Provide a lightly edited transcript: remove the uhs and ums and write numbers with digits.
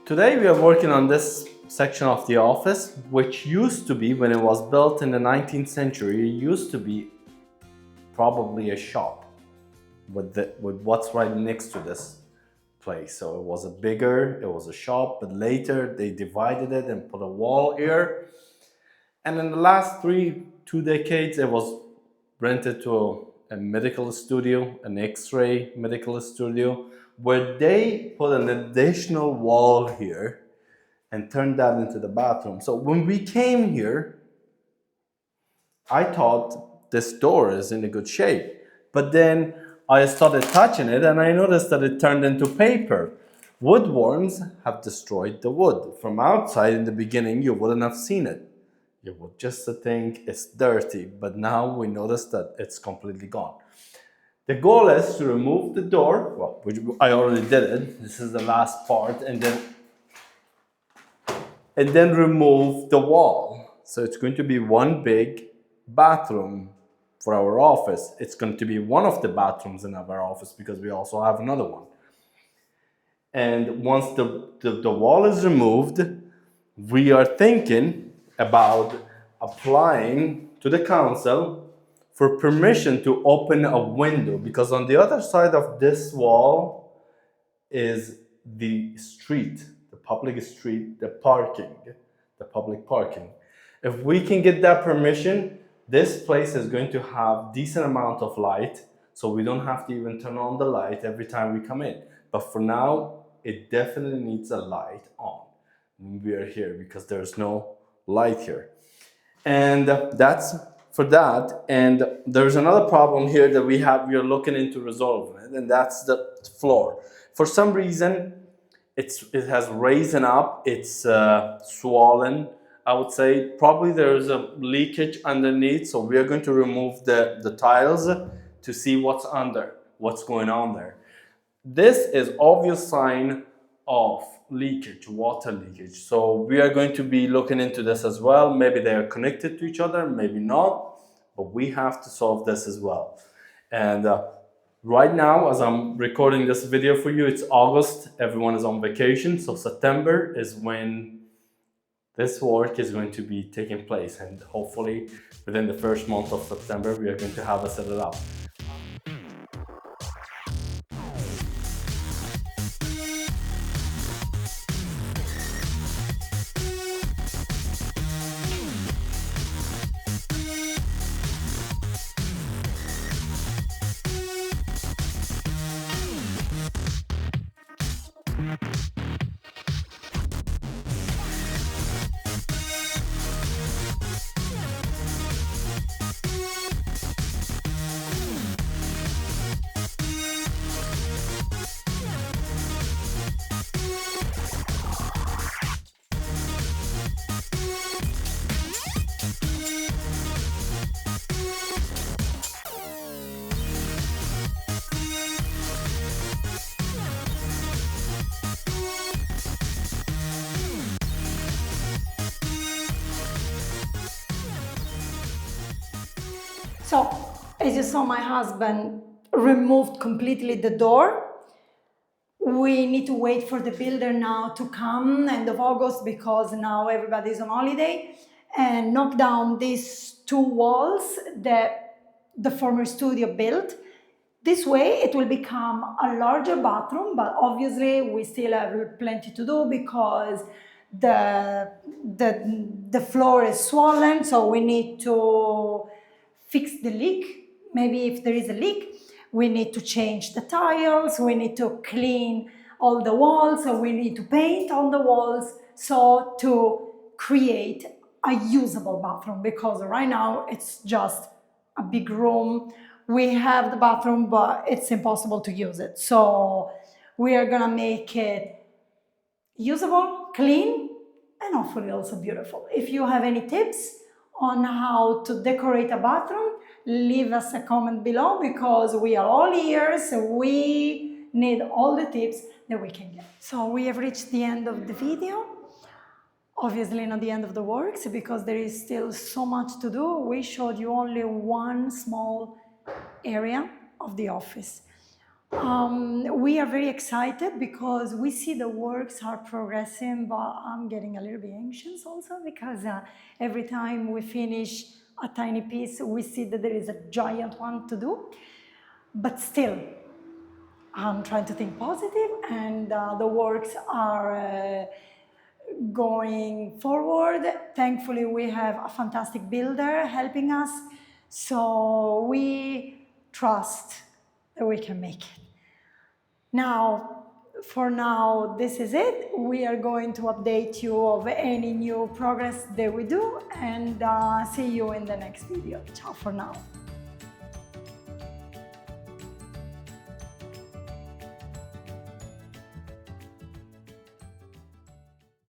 Today we are working on this section of the office, which used to be, when it was built in the 19th century, it used to be probably a shop with what's right next to this place. So it was a shop, but later they divided it and put a wall here. And in the last two decades, it was rented to a medical studio, an X-ray medical studio, where they put an additional wall here and turned that into the bathroom. So when we came here, I thought this door is in a good shape. But then I started touching it and I noticed that it turned into paper. Woodworms have destroyed the wood. From outside in the beginning, you wouldn't have seen it. You would just think it's dirty, but now we notice that it's completely gone. The goal is to remove the door, well, which I already did it. This is the last part, and then remove the wall. So it's going to be one big bathroom for our office. It's going to be one of the bathrooms in our office because we also have another one. And once the wall is removed, we are thinking about applying to the council for permission to open a window, because on the other side of this wall is the street, the public street, the public parking. If we can get that permission, this place is going to have decent amount of light, so we don't have to even turn on the light every time we come in. But for now, it definitely needs a light on when we are here, because there's no light here. And that's for that. And there's another problem here that we are looking into resolving it, and that's the floor. For some reason, it has risen up, it's swollen, I would say. Probably there's a leakage underneath, so we are going to remove the tiles to see what's going on there. This is obvious sign of leakage, water leakage. So we are going to be looking into this as well. Maybe they are connected to each other, maybe not, but we have to solve this as well. And right now, as I'm recording this video for you, it's August. Everyone is on vacation. So September is when this work is going to be taking place. And hopefully within the first month of September, we are going to have it set up. So, as you saw, my husband removed completely the door. We need to wait for the builder now to come end of August, because now everybody's on holiday, and knock down these two walls that the former studio built. This way it will become a larger bathroom, but obviously we still have plenty to do because the floor is swollen, so we need to fix the leak. Maybe if there is a leak, we need to change the tiles, we need to clean all the walls, so we need to paint on the walls, so to create a usable bathroom, because right now it's just a big room. We have the bathroom, but it's impossible to use it. So we are gonna make it usable, clean, and hopefully also beautiful. If you have any tips on how to decorate a bathroom, leave us a comment below, because we are all ears. We need all the tips that we can get. So we have reached the end of the video. Obviously not the end of the works, because there is still so much to do. We showed you only one small area of the office. We are very excited because we see the works are progressing, but I'm getting a little bit anxious also because every time we finish a tiny piece, we see that there is a giant one to do. But still, I'm trying to think positive, and the works are going forward. Thankfully, we have a fantastic builder helping us, so we trust that we can make it. Now, for now, this is it. We are going to update you of any new progress that we do, and see you in the next video. Ciao for now.